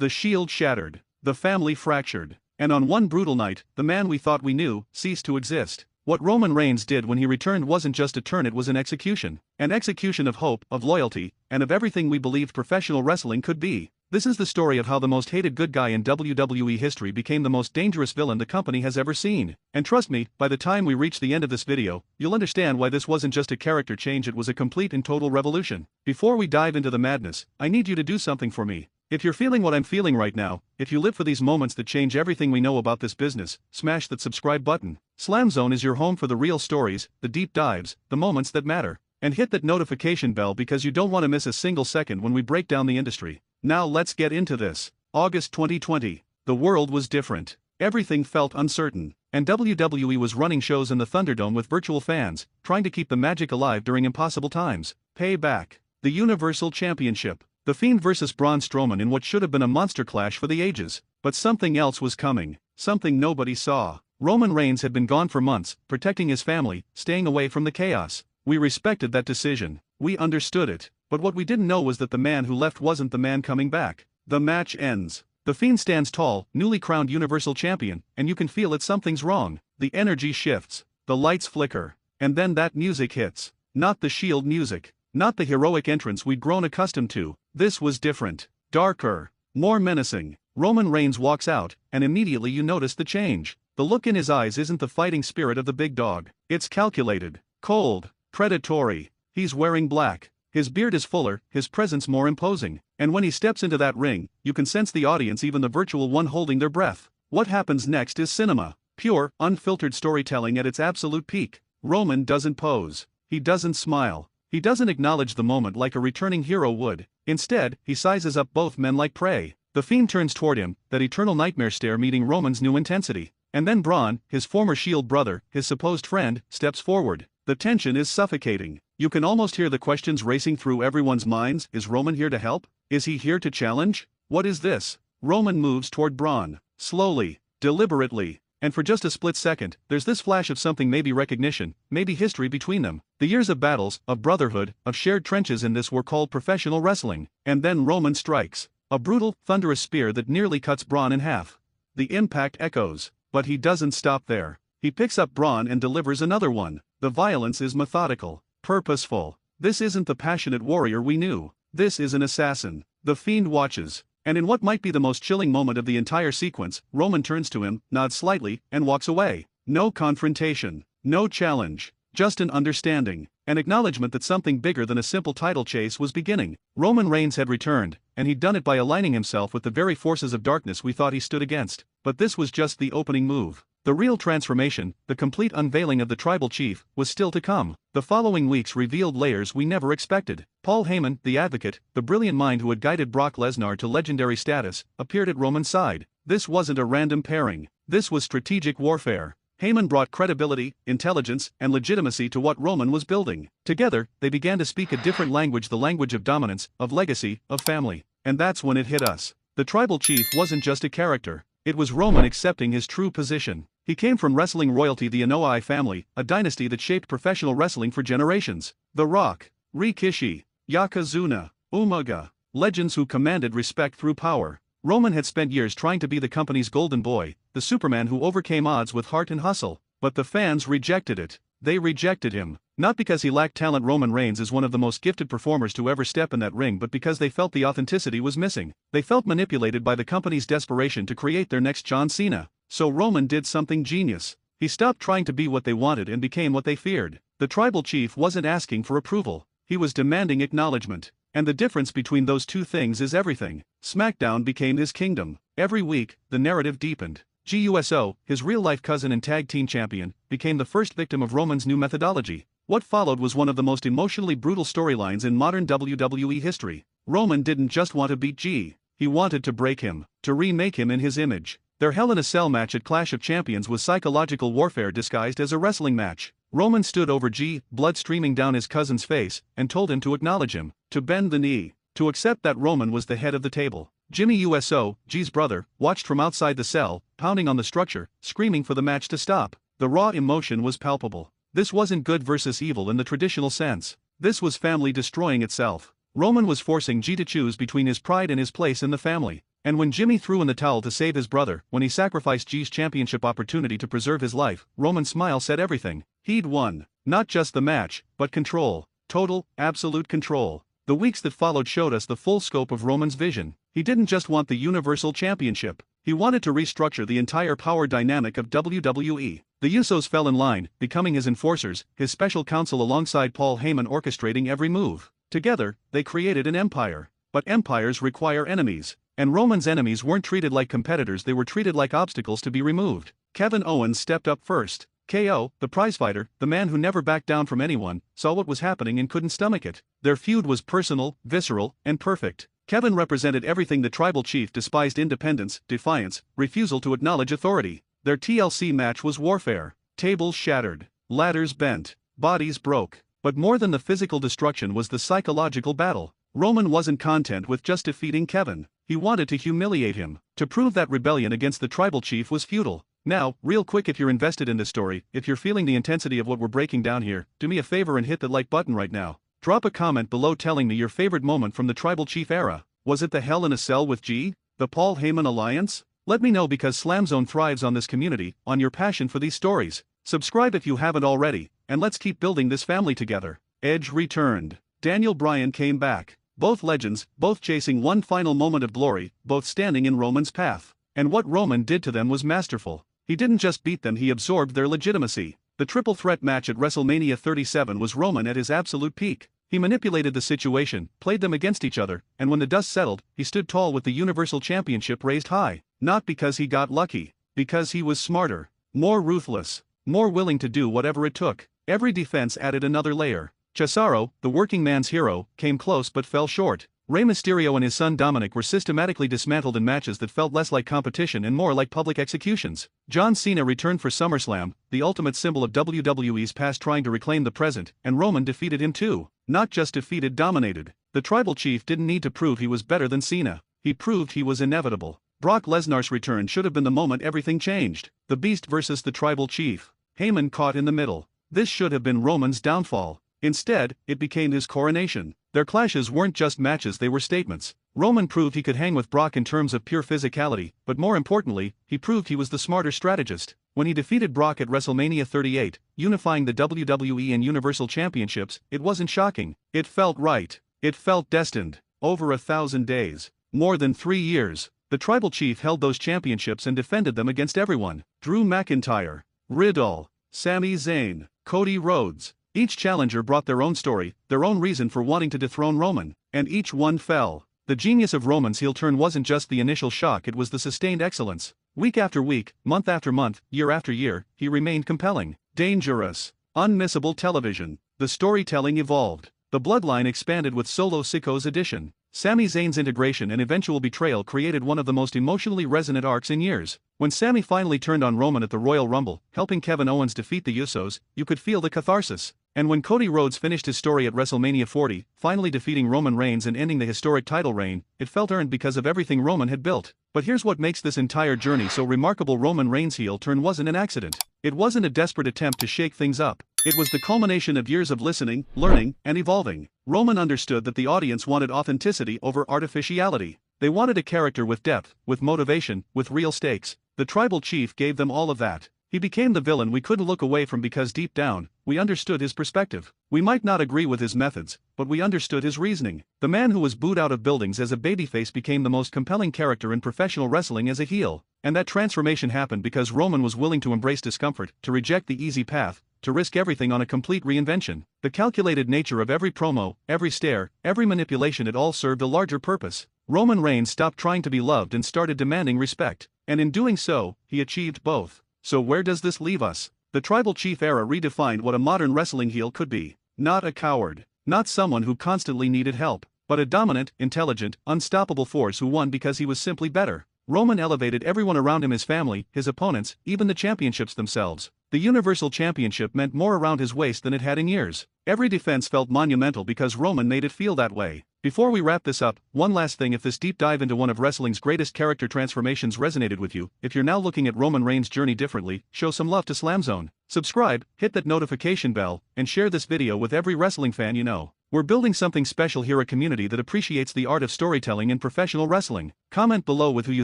The Shield shattered. The family fractured. And on one brutal night, the man we thought we knew ceased to exist. What Roman Reigns did when he returned wasn't just a turn, it was an execution. An execution of hope, of loyalty, and of everything we believed professional wrestling could be. This is the story of how the most hated good guy in WWE history became the most dangerous villain the company has ever seen. And trust me, by the time we reach the end of this video, you'll understand why this wasn't just a character change, it was a complete and total revolution. Before we dive into the madness, I need you to do something for me. If you're feeling what I'm feeling right now, if you live for these moments that change everything we know about this business, smash that subscribe button. SLAMZONE is your home for the real stories, the deep dives, the moments that matter. And hit that notification bell because you don't want to miss a single second when we break down the industry. Now let's get into this. August 2020. The world was different. Everything felt uncertain. And WWE was running shows in the Thunderdome with virtual fans, trying to keep the magic alive during impossible times. Payback. The Universal Championship. The Fiend vs. Braun Strowman in what should have been a monster clash for the ages. But something else was coming. Something nobody saw. Roman Reigns had been gone for months, protecting his family, staying away from the chaos. We respected that decision. We understood it. But what we didn't know was that the man who left wasn't the man coming back. The match ends. The Fiend stands tall, newly crowned Universal Champion, and you can feel that something's wrong. The energy shifts. The lights flicker. And then that music hits. Not the Shield music. Not the heroic entrance we'd grown accustomed to. This was different. Darker. More menacing. Roman Reigns walks out, and immediately you notice the change. The look in his eyes isn't the fighting spirit of the big dog. It's calculated. Cold. Predatory. He's wearing black. His beard is fuller, his presence more imposing. And when he steps into that ring, you can sense the audience, even the virtual one, holding their breath. What happens next is cinema. Pure, unfiltered storytelling at its absolute peak. Roman doesn't pose. He doesn't smile. He doesn't acknowledge the moment like a returning hero would. Instead, he sizes up both men like prey. The Fiend turns toward him, that eternal nightmare stare meeting Roman's new intensity. And then Braun, his former Shield brother, his supposed friend, steps forward. The tension is suffocating. You can almost hear the questions racing through everyone's minds. Is Roman here to help? Is he here to challenge? What is this? Roman moves toward Braun. Slowly. Deliberately. And for just a split second, there's this flash of something, maybe recognition, maybe history between them. The years of battles, of brotherhood, of shared trenches in this were called professional wrestling. And then Roman strikes. A brutal, thunderous spear that nearly cuts Braun in half. The impact echoes. But he doesn't stop there. He picks up Braun and delivers another one. The violence is methodical. Purposeful. This isn't the passionate warrior we knew. This is an assassin. The Fiend watches. And in what might be the most chilling moment of the entire sequence, Roman turns to him, nods slightly, and walks away. No confrontation. No challenge. Just an understanding. An acknowledgement that something bigger than a simple title chase was beginning. Roman Reigns had returned, and he'd done it by aligning himself with the very forces of darkness we thought he stood against. But this was just the opening move. The real transformation, the complete unveiling of the tribal chief, was still to come. The following weeks revealed layers we never expected. Paul Heyman, the advocate, the brilliant mind who had guided Brock Lesnar to legendary status, appeared at Roman's side. This wasn't a random pairing. This was strategic warfare. Heyman brought credibility, intelligence, and legitimacy to what Roman was building. Together, they began to speak a different language, the language of dominance, of legacy, of family. And that's when it hit us. The tribal chief wasn't just a character. It was Roman accepting his true position. He came from wrestling royalty, the Anoa'i family, a dynasty that shaped professional wrestling for generations. The Rock, Rikishi, Yokozuna, Umaga, legends who commanded respect through power. Roman had spent years trying to be the company's golden boy, the Superman who overcame odds with heart and hustle. But the fans rejected it. They rejected him. Not because he lacked talent. Roman Reigns is one of the most gifted performers to ever step in that ring, but because they felt the authenticity was missing. They felt manipulated by the company's desperation to create their next John Cena. So Roman did something genius. He stopped trying to be what they wanted and became what they feared. The tribal chief wasn't asking for approval. He was demanding acknowledgement. And the difference between those two things is everything. SmackDown became his kingdom. Every week, the narrative deepened. GUSO, his real-life cousin and tag team champion, became the first victim of Roman's new methodology. What followed was one of the most emotionally brutal storylines in modern WWE history. Roman didn't just want to beat G. He wanted to break him, to remake him in his image. Their Hell in a Cell match at Clash of Champions was psychological warfare disguised as a wrestling match. Roman stood over G, blood streaming down his cousin's face, and told him to acknowledge him, to bend the knee, to accept that Roman was the head of the table. Jimmy USO, G's brother, watched from outside the cell, pounding on the structure, screaming for the match to stop. The raw emotion was palpable. This wasn't good versus evil in the traditional sense. This was family destroying itself. Roman was forcing G to choose between his pride and his place in the family. And when Jimmy threw in the towel to save his brother, when he sacrificed G's championship opportunity to preserve his life, Roman's smile said everything. He'd won. Not just the match, but control. Total, absolute control. The weeks that followed showed us the full scope of Roman's vision. He didn't just want the Universal Championship. He wanted to restructure the entire power dynamic of WWE. The Usos fell in line, becoming his enforcers, his special counsel alongside Paul Heyman orchestrating every move. Together, they created an empire. But empires require enemies. And Roman's enemies weren't treated like competitors, they were treated like obstacles to be removed. Kevin Owens stepped up first. KO, the prizefighter, the man who never backed down from anyone, saw what was happening and couldn't stomach it. Their feud was personal, visceral, and perfect. Kevin represented everything the tribal chief despised: independence, defiance, refusal to acknowledge authority. Their TLC match was warfare. Tables shattered, ladders bent, bodies broke. But more than the physical destruction was the psychological battle. Roman wasn't content with just defeating Kevin. He wanted to humiliate him, to prove that rebellion against the tribal chief was futile. Now, real quick, if you're invested in this story, if you're feeling the intensity of what we're breaking down here, do me a favor and hit that like button right now. Drop a comment below telling me your favorite moment from the tribal chief era. Was it the Hell in a Cell with G? The Paul Heyman alliance? Let me know, because SLAMZONE thrives on this community, on your passion for these stories. Subscribe if you haven't already, and let's keep building this family together. Edge returned. Daniel Bryan came back. Both legends, both chasing one final moment of glory, both standing in Roman's path. And what Roman did to them was masterful. He didn't just beat them, he absorbed their legitimacy. The triple threat match at WrestleMania 37 was Roman at his absolute peak. He manipulated the situation, played them against each other, and when the dust settled, he stood tall with the Universal Championship raised high. Not because he got lucky, because he was smarter, more ruthless, more willing to do whatever it took. Every defense added another layer. Cesaro, the working man's hero, came close but fell short. Rey Mysterio and his son Dominic were systematically dismantled in matches that felt less like competition and more like public executions. John Cena returned for SummerSlam, the ultimate symbol of WWE's past trying to reclaim the present, and Roman defeated him too. Not just defeated, dominated. The tribal chief didn't need to prove he was better than Cena. He proved he was inevitable. Brock Lesnar's return should have been the moment everything changed. The Beast versus the tribal chief. Heyman caught in the middle. This should have been Roman's downfall. Instead, it became his coronation. Their clashes weren't just matches, they were statements. Roman proved he could hang with Brock in terms of pure physicality, but more importantly, he proved he was the smarter strategist. When he defeated Brock at WrestleMania 38, unifying the WWE and Universal Championships, it wasn't shocking. It felt right. It felt destined. Over 1,000 days. More than 3 years. The tribal chief held those championships and defended them against everyone. Drew McIntyre, Riddle, Sami Zayn, Cody Rhodes. Each challenger brought their own story, their own reason for wanting to dethrone Roman, and each one fell. The genius of Roman's heel turn wasn't just the initial shock, it was the sustained excellence. Week after week, month after month, year after year, he remained compelling, dangerous, unmissable television. The storytelling evolved. The bloodline expanded with Solo Sikoa's addition. Sami Zayn's integration and eventual betrayal created one of the most emotionally resonant arcs in years. When Sami finally turned on Roman at the Royal Rumble, helping Kevin Owens defeat the Usos, you could feel the catharsis. And when Cody Rhodes finished his story at WrestleMania 40, finally defeating Roman Reigns and ending the historic title reign, it felt earned because of everything Roman had built. But here's what makes this entire journey so remarkable: Roman Reigns' heel turn wasn't an accident. It wasn't a desperate attempt to shake things up. It was the culmination of years of listening, learning, and evolving. Roman understood that the audience wanted authenticity over artificiality. They wanted a character with depth, with motivation, with real stakes. The tribal chief gave them all of that. He became the villain we couldn't look away from because deep down, we understood his perspective. We might not agree with his methods, but we understood his reasoning. The man who was booed out of buildings as a babyface became the most compelling character in professional wrestling as a heel. And that transformation happened because Roman was willing to embrace discomfort, to reject the easy path, to risk everything on a complete reinvention. The calculated nature of every promo, every stare, every manipulation, it all served a larger purpose. Roman Reigns stopped trying to be loved and started demanding respect. And in doing so, he achieved both. So where does this leave us? The tribal chief era redefined what a modern wrestling heel could be. Not a coward. Not someone who constantly needed help. But a dominant, intelligent, unstoppable force who won because he was simply better. Roman elevated everyone around him: his family, his opponents, even the championships themselves. The Universal Championship meant more around his waist than it had in years. Every defense felt monumental because Roman made it feel that way. Before we wrap this up, one last thing: if this deep dive into one of wrestling's greatest character transformations resonated with you, if you're now looking at Roman Reigns' journey differently, show some love to SLAMZONE. Subscribe, hit that notification bell, and share this video with every wrestling fan you know. We're building something special here, a community that appreciates the art of storytelling in professional wrestling. Comment below with who you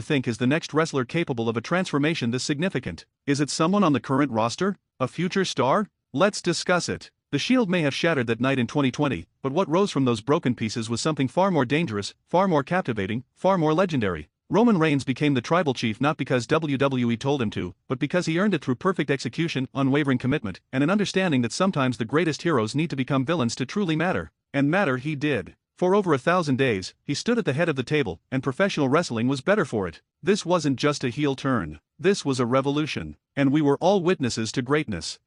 think is the next wrestler capable of a transformation this significant. Is it someone on the current roster? A future star? Let's discuss it. The Shield may have shattered that night in 2020, but what rose from those broken pieces was something far more dangerous, far more captivating, far more legendary. Roman Reigns became the tribal chief not because WWE told him to, but because he earned it through perfect execution, unwavering commitment, and an understanding that sometimes the greatest heroes need to become villains to truly matter. And matter he did. For over 1,000 days, he stood at the head of the table, and professional wrestling was better for it. This wasn't just a heel turn. This was a revolution. And we were all witnesses to greatness.